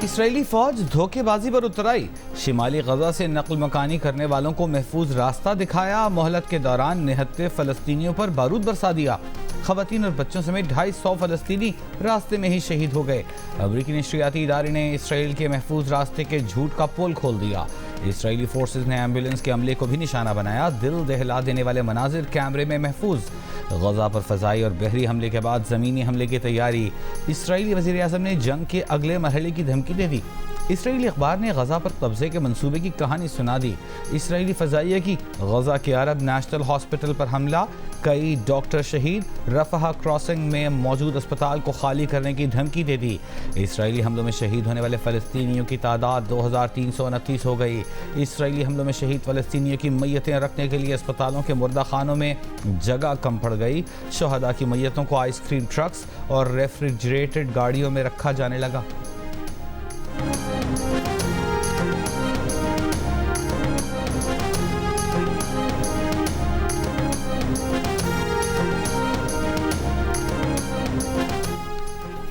Israeli फौज धोखेबाजी पर उतर आई। शिमाली गजा से नकल मकानी करने वालों को महफूज रास्ता दिखाया। मोहलत के दौरान निहत्ते फलस्तीनियों पर बारूद बरसा दिया। खवातीन और बच्चों समेत 250 फलस्तीनी रास्ते में ही शहीद हो गए। अमरीकी नशरियाती इदारे ने इसराइल के महफूज रास्ते के झूठ का पोल खोल दिया। इसराइली फोर्सेज ने एम्बुलेंस के अमले को भी निशाना बनाया। दिल दहला देने वाले मनाजिर कैमरे में महफूज। गजा पर फजाई और बहरी हमले के बाद ज़मीनी हमले की तैयारी। इसराइली वज़ीर आज़म ने जंग के अगले मरहले की धमकी दे दी। इसराइली अखबार ने गजा पर कब्जे के मंसूबे की कहानी सुना दी। इसराइली फजाइया की गजा के अरब नेशनल हॉस्पिटल पर हमला, कई डॉक्टर शहीद। रफह क्रॉसिंग में मौजूद अस्पताल को खाली करने की धमकी दे दी। इसराइली हमलों में शहीद होने वाले फ़लस्तीनियों की तादाद 2329 हो गई। इसराइली हमलों में शहीद फ़लस्तीनियों की मैयतें रखने के लिए अस्पतालों के मुर्दा खानों में जगह कम पड़ गई। शहदा की मैयतों को आइसक्रीम ट्रक्स और रेफ्रिजरेटेड गाड़ियों में रखा जाने लगा।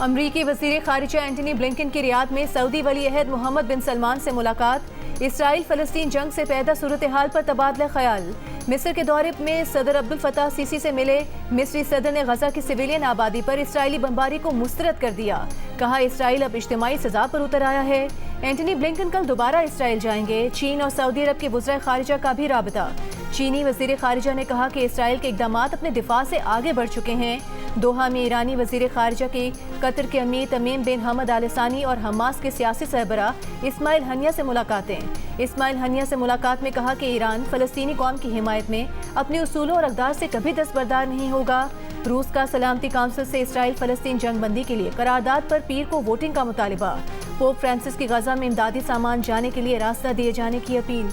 अमरीकी वज़ीर ख़ारिजा एंटनी ब्लिंकन की रियाद में सऊदी वली अहद मोहम्मद बिन सलमान से मुलाकात। इसराइल फ़लस्तीन जंग से पैदा सूरत हाल पर तबादला ख्याल। मिस्र के दौरे में सदर अब्दुल फताह सीसी से मिले। मिस्री सदर ने गजा की सिविलियन आबादी पर इसराइली बमबारी को मुस्तरद कर दिया। कहा इसराइल अब इज्तिमाई सजा पर उतर आया है। एंटनी ब्लिंकन कल दोबारा इसराइल जाएंगे। चीन और सऊदी अरब के वज़ीर ख़ारिजा का भी राबता। चीनी वज़ीर ख़ारिजा ने कहा कि इसराइल के इक़दाम अपने दिफा से आगे बढ़ चुके हैं। दोहा में ईरानी वज़ीर ख़ारिजा की कतर के अमीर तमीम बिन हमद आल सानी और हमास के सियासी सरबरा इस्माइल हनिया से मुलाकातें। इस्माइल हनिया से मुलाकात में कहा कि ईरान फ़लस्तीनी कौम की हिमायत में अपने उसूलों और अक़दार से कभी दस्तबरदार नहीं होगा। रूस का सलामती काउंसिल से इसराइल फ़लस्तीन जंग बंदी के लिए करारदाद पर पीर को वोटिंग का मुतालिबा। पोप फ्रांसिस की गजा में इमदादी सामान जाने के लिए रास्ता दिए जाने की अपील।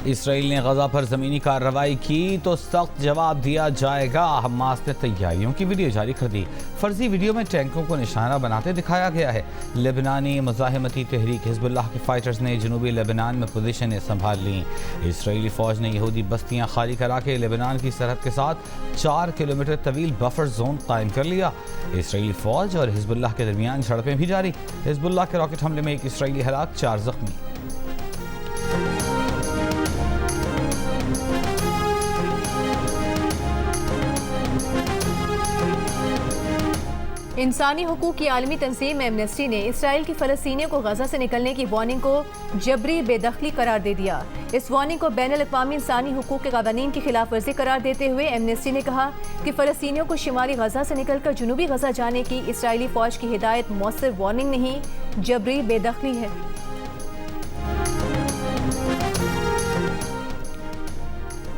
इसराइल ने गजा पर ज़मीनी कार्रवाई की तो सख्त जवाब दिया जाएगा। हमास ने तैयारियों की वीडियो जारी कर दी। फर्जी वीडियो में टैंकों को निशाना बनाते दिखाया गया है। लेबनानी मुज़ाहिमती तहरीक हिज़्बुल्लाह के फाइटर्स ने जनूबी लेबनान में पोजीशनें संभाल लीं। इसराइली फ़ौज ने यहूदी बस्तियां खाली करा के लेबनान की सरहद के साथ 4 किलोमीटर तवील बफर जोन कायम कर लिया। इसराइली फ़ौज और हिज़्बुल्लाह के दरमियान झड़पें भी जारी। हिज़्बुल्लाह के रॉकेट हमले में 1 इसराइली हलाक, 4 जख्मी। इंसानी हुकूक की आलमी तंजीम एमनेस्टी ने इसराइल की फ़लस्तीनियों को गजा से निकलने की वार्निंग को जबरी बेदखली करार दे दिया। इस वार्निंग को बैनुल अक़वामी इंसानी हुकूक के क़वानीन की खिलाफ वर्जी करार देते हुए एमनेस्टी ने कहा कि फ़लस्तीनियों को शिमाली गजा से निकलकर जनूबी गजा जाने की इसराइली फ़ौज की हिदायत मौसर वार्निंग नहीं, जबरी बेदखली है।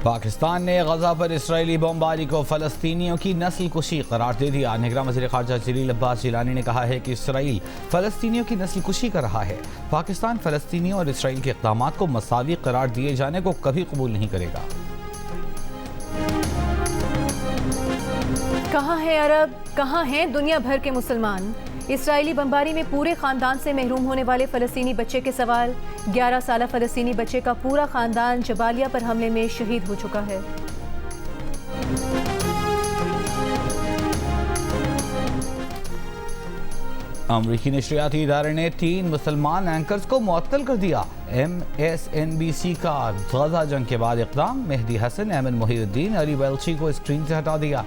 पाकिस्तान ने गजा पर इसराइली बमबारी को फ़लस्तीनियों की नस्ल कुशी करार दे दिया। निगरान वज़ीर ख़ारिजा जलील अब्बास जिलानी ने कहा है कि इसराइल फ़लस्तीनियों की नस्ल कुशी कर रहा है। पाकिस्तान फ़लस्तीनियों और इसराइल के इक़दाम को मसावी करार दिए जाने को कभी कबूल नहीं करेगा। कहाँ है अरब, कहाँ हैं दुनिया भर के मुसलमान? इसराइली बमबारी में पूरे ख़ानदान से महरूम होने वाले फ़लस्तीनी बच्चे के सवाल। 11 साला फ़लस्तीनी बच्चे का पूरा ख़ानदान जबालिया पर हमले में शहीद हो चुका है। अमरीकी नशरियाती इदारे ने 3 मुसलमान एंकर्स को मुअत्तल कर दिया। MSNBC का गजा जंग के बाद इक़दाम। मेहदी हसन, अहमद मोहिउद्दीन, अली वेल्ची को स्क्रीन से हटा दिया।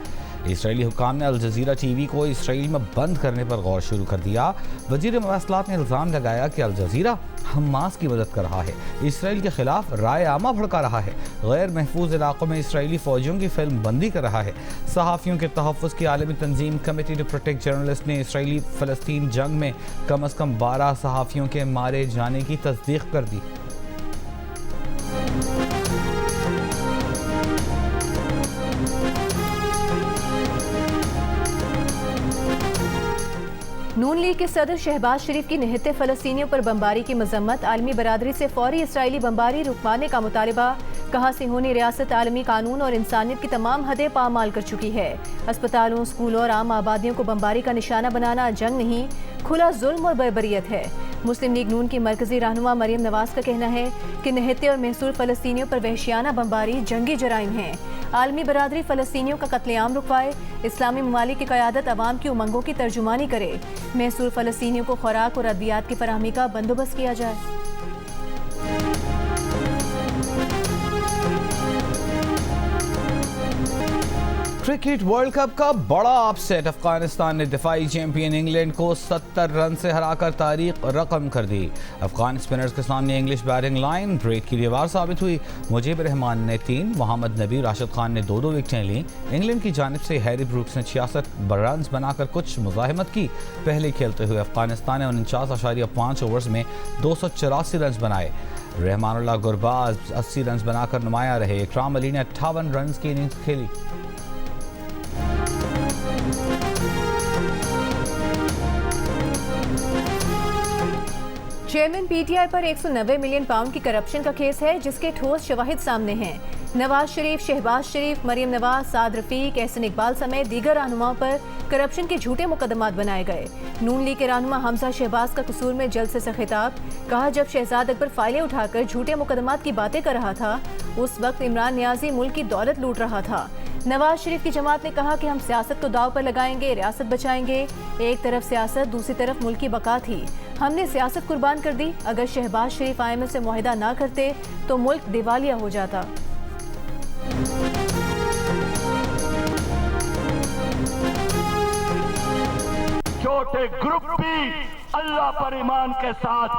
इसराइली हुकाम ने अल जज़ीरा TV को इसराइल में बंद करने पर गौर शुरू कर दिया। वज़ीर मवासलात ने इल्ज़ाम लगाया कि अल जज़ीरा हमास की मदद कर रहा है, इसराइल के खिलाफ राय आमा भड़का रहा है, गैर महफूज इलाकों में इसराइली फ़ौजियों की फिल्म बंदी कर रहा है। सहाफ़ियों के तहफ़्फ़ुज़ की आलमी तंजीम कमेटी टू प्रोटेक्ट जर्नलिस्ट ने इसराइली फ़लस्तीन जंग में कम अज़ कम 12 सहाफ़ियों के मारे जाने की तस्दीक कर दी। नून लीग के सदर शहबाज शरीफ की निहत्ते फ़लस्तीनियों पर बमबारी की मजम्मत। आलमी बरादरी से फौरी इसराइली बमबारी रुकवाने का मुतालबा। कहा सिहोनी रियासत आलमी कानून और इंसानियत की तमाम हदें पामाल कर चुकी है। अस्पतालों, स्कूलों और आम आबादियों को बमबारी का निशाना बनाना जंग नहीं, खुला जुल्म और बर्बरियत है। मुस्लिम लीग नून की मरकजी रहनुमा मरियम नवाज का कहना है कि निहत्ते और महसूर फ़लस्तीनियों पर वहशियाना बमबारी जंगी जराइम हैं। आलमी बरादरी फ़लस्तीनियों का कत्लेआम रुकवाए, इस्लामी ममालिक की क़यादत अवाम की उमंगों की तर्जुमानी करे, महसूर फ़लस्तीनियों को खुराक और अद्वियात की फराहमी का बंदोबस्त किया जाए। क्रिकेट वर्ल्ड कप का बड़ा अपसेट, अफगानिस्तान ने दिफाई चैंपियन इंग्लैंड को 70 रन से हराकर तारीख रकम कर दी। अफगान स्पिनर्स के सामने इंग्लिश बैटिंग लाइन ब्रेक की दीवार साबित हुई। मुजीब रहमान ने 3, मोहम्मद नबी, राशिद खान ने 2-2 विकेटें लीं। इंग्लैंड की जानिब से हैरी ब्रूक्स ने 66 रन बनाकर कुछ मुज़ाहिमत की। पहले खेलते हुए अफगानिस्तान ने 49.5 ओवर्स में 284 रन बनाए। रहमानुल्लाह गुरबाज 80 रन बनाकर नुमाया रहे। इकराम अली ने 58 रन की इनिंग्स खेली। चेयरमैन पीटीआई पर 190 मिलियन पाउंड की करप्शन का केस है, जिसके ठोस शवाहिद सामने हैं। नवाज शरीफ, शहबाज शरीफ, मरियम नवाज, साद रफीक, एहसन इकबाल समेत दीगर रहनुमाओं पर करप्शन के झूठे मुकदमात बनाए गए। नून लीग के रहनुमा हमजा शहबाज का कसूर में जलसे से खिताब, कहा जब शहजाद अकबर फाइलें उठाकर झूठे मुकदमात की बातें कर रहा था, उस वक्त इमरान नियाजी मुल्क की दौलत लूट रहा था। नवाज शरीफ की जमात ने कहा कि हम सियासत को दाव पर लगाएंगे, रियासत बचाएंगे। एक तरफ सियासत, दूसरी तरफ मुल्क की बका थी। हमने सियासत कुर्बान कर दी। अगर शहबाज शरीफ IMF से मुआहिदा ना करते तो मुल्क दिवालिया हो जाता। छोटे ग्रुप भी अल्लाह पर ईमान के साथ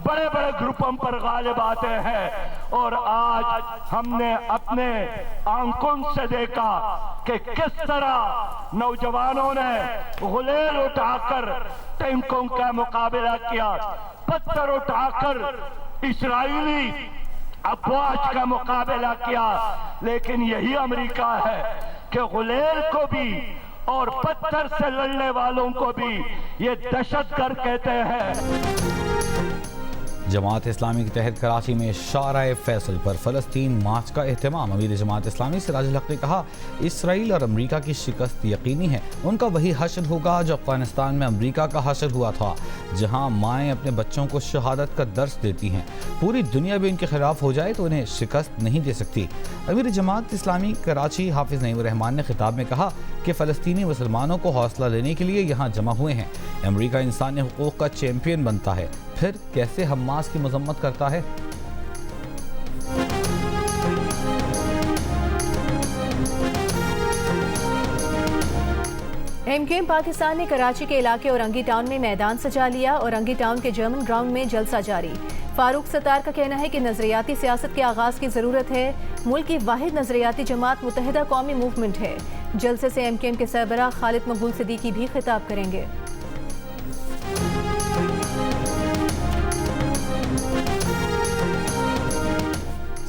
बड़े बड़े ग्रुपों पर गालिब आते हैं। और आज हमने अपने आंखों से देखा कि किस तरह नौजवानों ने गुलेल उठाकर टैंकों का मुकाबला किया, पत्थर उठाकर इस्राएली अफवाज का मुकाबला किया। लेकिन यही अमेरिका है कि गुलेल को भी और पत्थर से लड़ने वालों को भी ये दहशतगर्द कहते हैं। जमात इस्लामी के तहत कराची में शाराए फैसल पर फ़लस्तीन मार्च का एहतमाम। अमीर जमात इस्लामी सिराजुल हक ने कहा इसराइल और अमरीका की शिकस्त यकीनी है। उनका वही हश्र होगा जो अफगानिस्तान में अमरीका का हश्र हुआ था, जहां माएँ अपने बच्चों को शहादत का दर्स देती हैं। पूरी दुनिया भी उनके खिलाफ हो जाए तो उन्हें शिकस्त नहीं दे सकती। अमीर जमात इस्लामी कराची हाफिज़ नईम रहमान ने खिताब में कहा कि फ़लस्तीनी मुसलमानों को हौसला देने के लिए यहाँ जमा हुए हैं। अमरीका इंसानी हुकूक़ का चैम्पियन बनता है, फिर कैसे हमास की मजम्मत करता है। MKM पाकिस्तान ने कराची के इलाके औरंगी टाउन में मैदान सजा लिया। औरंगी टाउन के जर्मन ग्राउंड में जलसा जारी। फारूक सत्तार का कहना है कि नजरियाती सियासत के आगाज की जरूरत है। मुल्क की वाहिद नजरियाती जमात मुत्तहिदा कौमी मूवमेंट है। जलसे से MKM के सरबराह खालिद मकबूल सिद्दीकी भी खिताब करेंगे।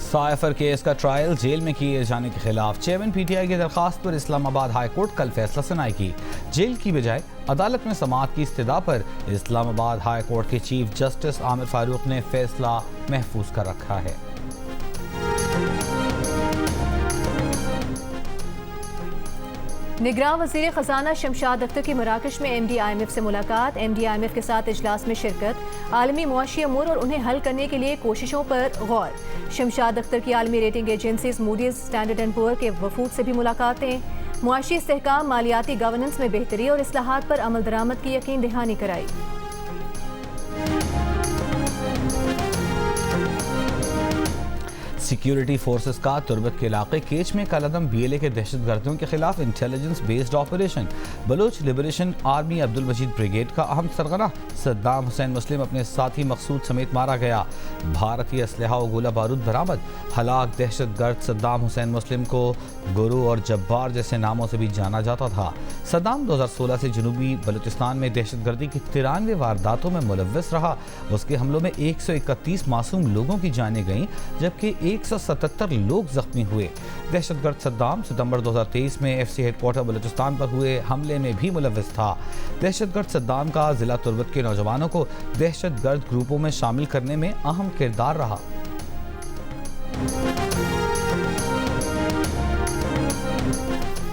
साइफर केस का ट्रायल जेल में किए जाने के खिलाफ चेयरमैन PTI की दरखास्त पर इस्लामाबाद हाई कोर्ट कल फैसला सुनाई की। जेल की बजाय अदालत में समाअत की इस्तदा पर इस्लामाबाद हाई कोर्ट के चीफ जस्टिस आमिर फारूक ने फैसला महफूज कर रखा है। निगरान वज़ीर ख़ज़ाना शमशाद अख्तर की मराकश में MD IMF से मुलाकात। MD IMF के साथ इजलास में शिरकत, आलमी मुआशी अमूर और उन्हें हल करने के लिए कोशिशों पर गौर। शमशाद अख्तर की आलमी rating agencies Moody's, standard and poor के वफूद से भी मुलाकातें। मुआशी इस्तेहकाम, मालियाती गवर्नेंस में बेहतरी और इस्लाहात पर अमल दरामद की यकीन दहानी कराई। सिक्योरिटी फोर्सेस का तुर्बत के इलाके केच में कलअदम BLA के दहशतगर्दियों के खिलाफ intelligence based operation. Baloch liberation army Abdul Majeed brigade का अहम सरगना सद्दाम हुसैन मुस्लिम अपने साथी मकसूद समेत मारा गया। भारतीय असलहा और गोला बारूद बरामद। हलाक दहशतगर्द सद्दाम हुसैन मुस्लिम को गुरु और जब्बार जैसे नामों से भी जाना जाता था। सद्दाम 2016 से जनूबी बलूचिस्तान में दहशतगर्दी की 93 वारदातों में मुलव्वस रहा। उसके हमलों में 131 मासूम लोगों की जानें गईं, जबकि 177 लोग जख्मी हुए। दहशतगर्द सद्दाम सितंबर 2023 में FC हेडक्वार्टर बलूचिस्तान पर हुए हमले में भी मुलव्वस था। दहशतगर्द सद्दाम का जिला तुर्बत के नौजवानों को दहशतगर्द ग्रुपों में शामिल करने में अहम किरदार रहा।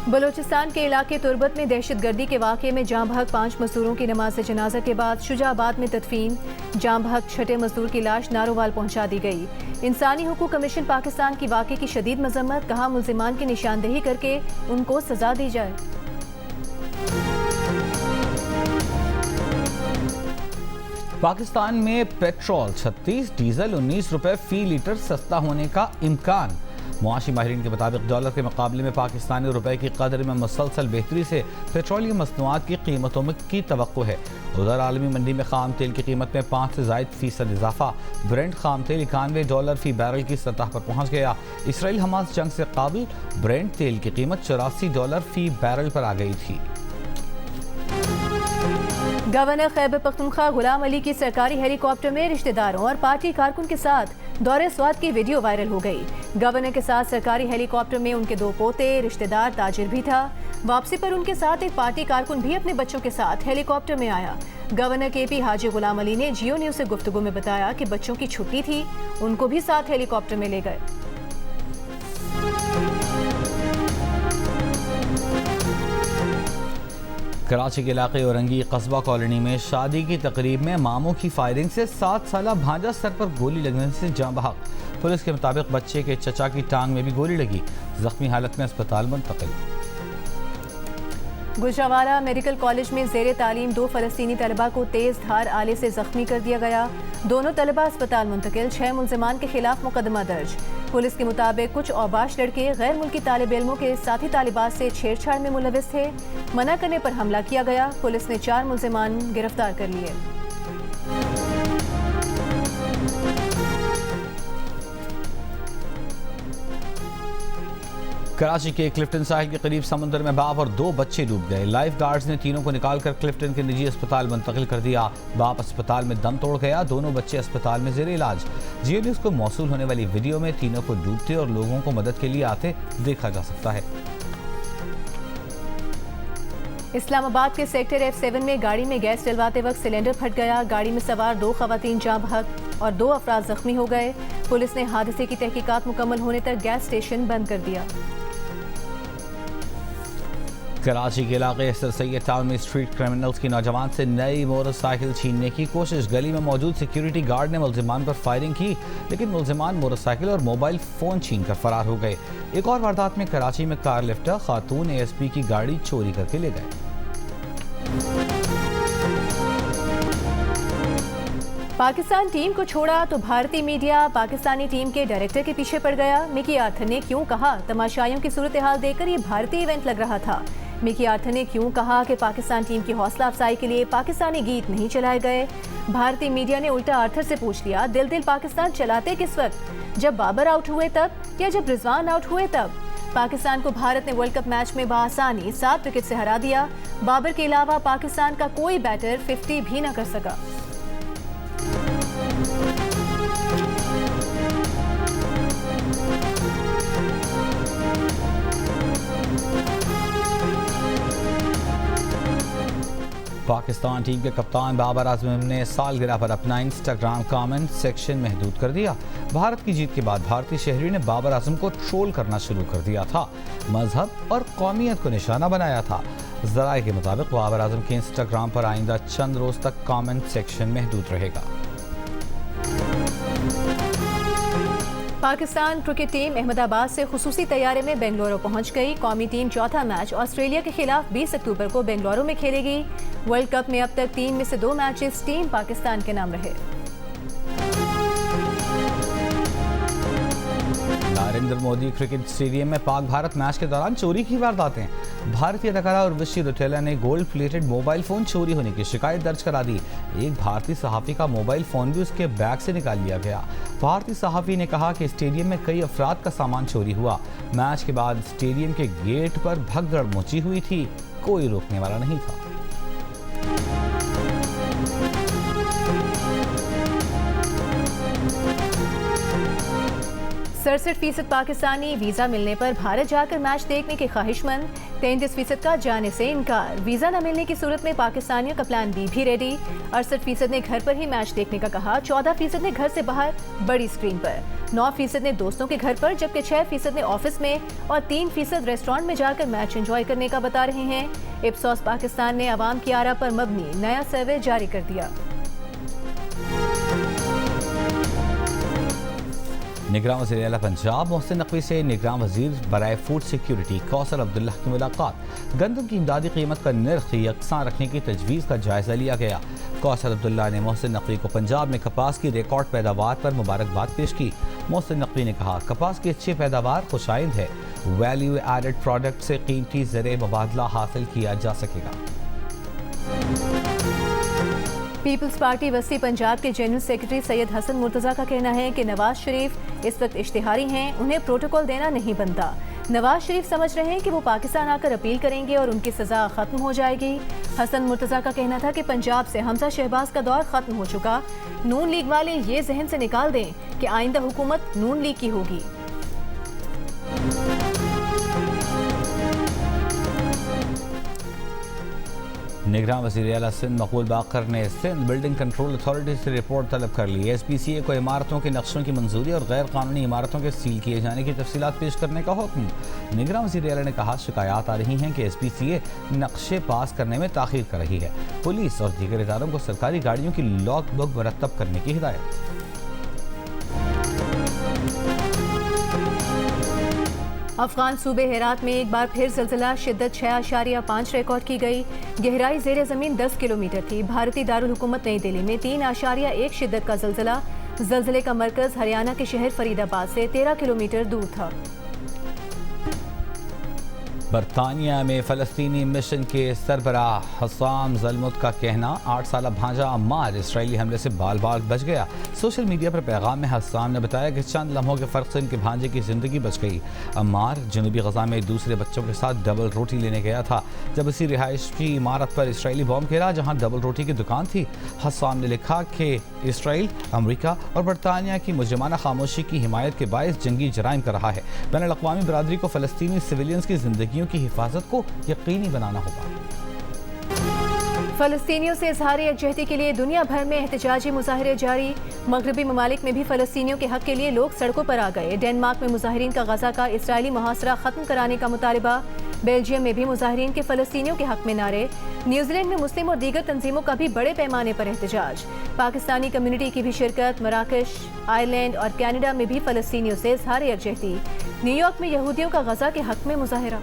बलूचिस्तान के इलाके तुर्बत में दहशतगर्दी के वाक़े में जाँ बहक 5 मजदूरों की नमाज जनाजा के बाद शुजाबाद में तदफीन। जाँ बहक छठे मजदूर की लाश नारोवाल पहुंचा दी गई। इंसानी हुकूक कमीशन पाकिस्तान की वाक़े की शदीद मजम्मत, कहा मुल्जिमान की निशानदेही करके उनको सजा दी जाए। पाकिस्तान में पेट्रोल 36, डीजल 19 रुपए फी लीटर सस्ता होने का इम्कान। मुआशी माहिरीन के मुताबिक डॉलर के मुकाबले में पाकिस्तानी रुपए की कदर में मुसलसल बेहतरी से पेट्रोलियम मसनूआत की कीमतों में की तवक्को है। उधर आलमी मंडी में खाम तेल की कीमत में 5 से ज़ायद फीसद इजाफा। ब्रेंट खाम तेल $91 फी बैरल की सतह पर पहुँच गया। इसराइल हमास जंग से काबिल ब्रेंट तेल की कीमत $84 फी बैरल पर आ गई थी। गवर्नर खैबर पख्तूनख्वा गुलाम अली की सरकारी हेलीकॉप्टर में रिश्तेदारों और पार्टी कारकुन के साथ दौरे स्वाद की वीडियो वायरल हो गई। गवर्नर के साथ सरकारी हेलीकॉप्टर में उनके 2 पोते, रिश्तेदार, ताजिर भी था। वापसी पर उनके साथ एक पार्टी कारकुन भी अपने बच्चों के साथ हेलीकॉप्टर में आया। गवर्नर KP हाजी गुलाम अली ने जियो न्यूज से गुफ्तगू में बताया कि बच्चों की छुट्टी थी, उनको भी साथ हेलीकॉप्टर में ले गए। कराची के इलाके औरंगी कस्बा कॉलोनी में शादी की तकरीब में मामों की फायरिंग से 7 साला भांजा सर पर गोली लगने से जाँ बहक। पुलिस के मुताबिक बच्चे के चचा की टांग में भी गोली लगी, जख्मी हालत में अस्पताल मुंतकिल। गुजरावाला मेडिकल कॉलेज में ज़ेरे तालीम 2 फ़लस्तीनी तलबा को तेज़ धार आले से जख्मी कर दिया गया। दोनों तलबा अस्पताल मुंतकिल। 6 मुल्जिमान के खिलाफ मुकदमा दर्ज। पुलिस के मुताबिक कुछ औबाश लड़के गैर मुल्की तालिब इल्मों के साथी तालिबात से छेड़छाड़ में मुलविस थे। मना करने पर हमला किया गया। पुलिस ने 4 मुल्जिमान गिरफ्तार कर लिए। कराची के क्लिफ्टन साहिल के करीब समुद्र में बाप और 2 बच्चे डूब गए। लाइफ गार्ड्स ने तीनों को निकालकर क्लिफ्टन के निजी अस्पताल मुंतकिल कर दिया। बाप अस्पताल में दम तोड़ गया, दोनों बच्चे अस्पताल में ज़ेरे इलाज। जियो न्यूज़ को मौसूल होने वाली वीडियो में तीनों को डूबते और लोगों को मदद के लिए आते देखा जा सकता है। इस्लामाबाद के सेक्टर F7 में गाड़ी में गैस डलवाते वक्त सिलेंडर फट गया। गाड़ी में सवार 2 खवातीन जाँ बहक और 2 अफराद जख्मी हो गए। पुलिस ने हादसे की तहकीकात मुकम्मल होने तक गैस स्टेशन बंद कर दिया। कराची के इलाके सर सैयद टाउन में स्ट्रीट क्रिमिनल्स की नौजवान से नई मोटरसाइकिल छीनने की कोशिश। गली में मौजूद सिक्योरिटी गार्ड ने मुल्जिमान पर फायरिंग की, लेकिन मुल्जिमान मोटरसाइकिल और मोबाइल फ़ोन छीनकर फरार हो गए। एक और वारदात में कराची में कार लिफ्टर खातून ASP की गाड़ी चोरी करके ले गए। पाकिस्तान टीम को छोड़ा तो भारतीय मीडिया पाकिस्तानी टीम के डायरेक्टर के पीछे पड़ गया। मिकी आर्थर ने क्यों कहा तमाशाइयों की सूरत हाल देखकर ये भारतीय इवेंट लग रहा था। मिकी आर्थर ने क्यों कहा कि पाकिस्तान टीम की हौसला अफजाई के लिए पाकिस्तानी गीत नहीं चलाए गए। भारतीय मीडिया ने उल्टा आर्थर से पूछ लिया, दिल दिल पाकिस्तान चलाते किस वक्त, जब बाबर आउट हुए तब या जब रिजवान आउट हुए तब। पाकिस्तान को भारत ने वर्ल्ड कप मैच में बआसानी 7 विकेट से हरा दिया। बाबर के अलावा पाकिस्तान का कोई बैटर 50 भी न कर सका। पाकिस्तान टीम के कप्तान बाबर आजम ने सालगिरह पर अपना इंस्टाग्राम कमेंट सेक्शन महदूद कर दिया। भारत की जीत के बाद भारतीय शहरी ने बाबर आजम को ट्रोल करना शुरू कर दिया था, मजहब और कौमियत को निशाना बनाया था। ज़राए के मुताबिक बाबर आजम के इंस्टाग्राम पर आइंदा चंद रोज तक कमेंट सेक्शन महदूद रहेगा। पाकिस्तान क्रिकेट टीम अहमदाबाद से खुसूसी तैयारे में बेंगलुरु पहुंच गई। कौमी टीम चौथा मैच ऑस्ट्रेलिया के खिलाफ 20 अक्टूबर को बेंगलुरु में खेलेगी। वर्ल्ड कप में अब तक 3 में से 2 मैचेस टीम पाकिस्तान के नाम रहे। नरेंद्र मोदी क्रिकेट स्टेडियम में पाक भारत मैच के दौरान चोरी की वारदातें। भारतीय अदाकारा उर्वशी रौतेला ने गोल्ड प्लेटेड मोबाइल फोन चोरी होने की शिकायत दर्ज करा दी। एक भारतीय सहाफ़ी का मोबाइल फोन भी उसके बैग से निकाल लिया गया। भारतीय सहाफ़ी ने कहा कि स्टेडियम में कई अफराद का सामान चोरी हुआ। मैच के बाद स्टेडियम के गेट पर भगदड़ मची हुई थी, कोई रोकने वाला नहीं था। 67% पाकिस्तानी वीज़ा मिलने पर भारत जाकर मैच देखने के ख्वाहिशमंद। 33% का जाने से इनकार। वीजा न मिलने की सूरत में पाकिस्तानियों का प्लान बी भी रेडी। 68% ने घर पर ही मैच देखने का कहा। 14% ने घर से बाहर बड़ी स्क्रीन पर। 9% ने दोस्तों के घर पर, जबकि 6% ने ऑफिस में और 3% रेस्टोरेंट में जाकर मैच एंजॉय करने का बता रहे हैं। इप्सॉस पाकिस्तान ने अवाम की आरा पर मबनी नया सर्वे जारी कर दिया। निगरान वज़ीर आला पंजाब मोहसिन नकवी से निगरान वज़ीर बराए फूड सिक्योरिटी कौसर अब्दुल्ला की मुलाकात। गंदम की इमदादी कीमत का निर्ख यकसां रखने की तजवीज़ का जायज़ा लिया गया। कौसर अब्दुल्ला ने मोहसिन नकवी को पंजाब में कपास की रिकॉर्ड पैदावार पर मुबारकबाद पेश की। मोहसिन नकवी ने कहा, कपास की अच्छी पैदावार खुशाइंद है। वैल्यू एडेड प्रोडक्ट से कीमती ज़र मुबादला हासिल किया जा सकेगा। पीपल्स पार्टी वस्ती पंजाब के जनरल सेक्रेटरी सैयद हसन मुर्तज़ा का कहना है कि नवाज शरीफ इस वक्त इश्तिहारी हैं, उन्हें प्रोटोकॉल देना नहीं बनता। नवाज शरीफ समझ रहे हैं कि वो पाकिस्तान आकर अपील करेंगे और उनकी सज़ा ख़त्म हो जाएगी। हसन मुर्तज़ा का कहना था कि पंजाब से हमजा शहबाज का दौर ख़त्म हो चुका। नून लीग वाले ये जहन से निकाल दें कि आइंदा हुकूमत नून लीग की होगी। निगरान वज़ीर आला सिंध मकबूल बाकर ने सिंध बिल्डिंग कंट्रोल अथॉरिटी से रिपोर्ट तलब कर ली। SPCA को इमारतों के नक्शों की मंजूरी और गैर कानूनी इमारतों के सील किए जाने की तफसीलात पेश करने का हुक्म। निगरान वज़ीर आला ने कहा, शिकायत आ रही हैं कि SPCA नक्शे पास करने में ताख़ीर कर रही है। पुलिस और दीगर इदारों को सरकारी गाड़ियों की लॉग बुक मुरतब करने की हिदायत। अफगान सूबे हेरात में एक बार फिर ज़लज़ला, शिद्दत 6.5 रिकॉर्ड की गई। गहराई ज़ेर ज़मीन 10 किलोमीटर थी। भारतीय दारुल हुकूमत नई दिल्ली में 3.1 शिद्दत का ज़लज़ला। ज़लज़ले का मरकज़ हरियाणा के शहर फरीदाबाद से 13 किलोमीटर दूर था। बरतानिया में फ़लस्तीनी मिशन के सरबराह हसाम ज़लमुत का कहना, 8 साला भांजा अम्मार इसराइली हमले से बाल बाल बच गया। सोशल मीडिया पर पैगाम में हसाम ने बताया कि चंद लम्हों के फ़र्क से उनके भांजे की ज़िंदगी बच गई। अम्मार जनूबी गज़ा में दूसरे बच्चों के साथ डबल रोटी लेने गया था जब इसी रिहाइश की इमारत पर इसराइली बॉम्ब गिरा जहाँ डबल रोटी की दुकान थी। हसाम ने लिखा कि इसराइल, अमरीका और बरतानिया की मुजरिमाना खामोशी की हिमायत के बायस जंगी जराइम कर रहा है। बैनुल-अक़वामी बरादरी को फ़लस्तीनी सिविलियंस की ज़िंदगी की हिफाजत को यकीनी बनाना होगा। फ़लस्तीनियों से इज़हार यकजहती के लिए दुनिया भर में एहतजाजी मुज़ाहरे जारी। मगरबी ममालिक में भी फ़लस्तीनियों के हक़ के लिए लोग सड़कों पर आ गए। डेनमार्क में मुज़ाहिरीन का गज़ा का इसराइली मुहासरा ख़त्म कराने का मुतालबा। बेल्जियम में भी मुज़ाहिरीन के फ़लस्तीनियों के हक़ में नारे। न्यूजीलैंड में मुस्लिम और दीगर तंजीमों का भी बड़े पैमाने पर एहतजाज। पाकिस्तानी कम्युनिटी की भी शिरकत। मराकश, आयरलैंड और कनाडा में भी फ़लस्तीनियों से इज़हार यकजहती। न्यूयॉर्क में यहूदियों का गज़ा के हक़ में मुज़ाहरा।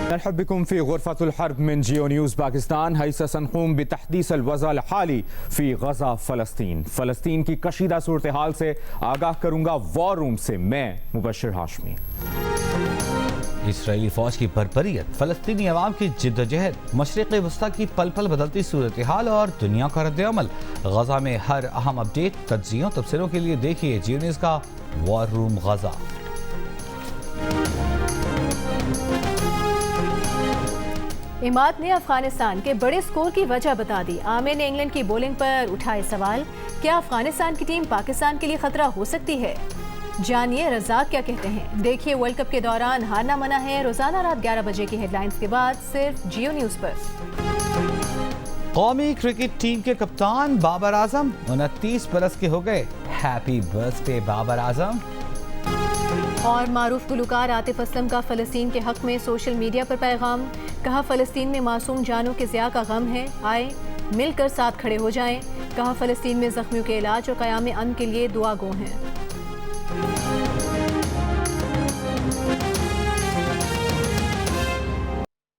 नरहब बिकुम फी गुरफतुल हर्ब मिन जियो न्यूज़ पाकिस्तान। हैसा सनक़ूम बितहदीस अल-वज़ा हाली फी गज़ा फ़लस्तीन। फ़लस्तीन की कशीदा सूरत हाल से आगाह करूँगा वॉर रूम से मैं मुबश्शिर हाशमी। इसराइली फ़ौज की बर्बरियत, फ़लस्तीनी अवाम की जिद्दोजहद, मशरिक़ वस्ता की पल पल बदलती सूरत हाल और दुनिया का रद्द-ए-अमल। गज़ा में हर अहम अपडेट, तज्ज़ियों, तबसरों के लिए देखिए जियो न्यूज़ का वॉर रूम गज़ा। इमाद ने अफगानिस्तान के बड़े स्कोर की वजह बता दी। आमिर ने इंग्लैंड की बॉलिंग पर उठाए सवाल, क्या अफगानिस्तान की टीम पाकिस्तान के लिए खतरा हो सकती है? जानिए रज़ाक क्या कहते हैं। देखिए वर्ल्ड कप के दौरान हारना मना है, रोजाना रात 11 बजे की हेडलाइंस के बाद सिर्फ जियो न्यूज़ पर। कौमी क्रिकेट टीम के कप्तान बाबर आजम 29 बरस के हो गए। Happy birthday Babar Azam. और मारूफ गुलकार आतिफ असलम का फ़लस्तीन के हक़ में सोशल मीडिया पर पैगाम, कहा फ़लस्तीन में मासूम जानों के ज़िया का गम है, आए मिलकर साथ खड़े हो जाएं। कहा फ़लस्तीन में ज़ख्मियों के इलाज और क़याम अमन के लिए दुआ गो हैं।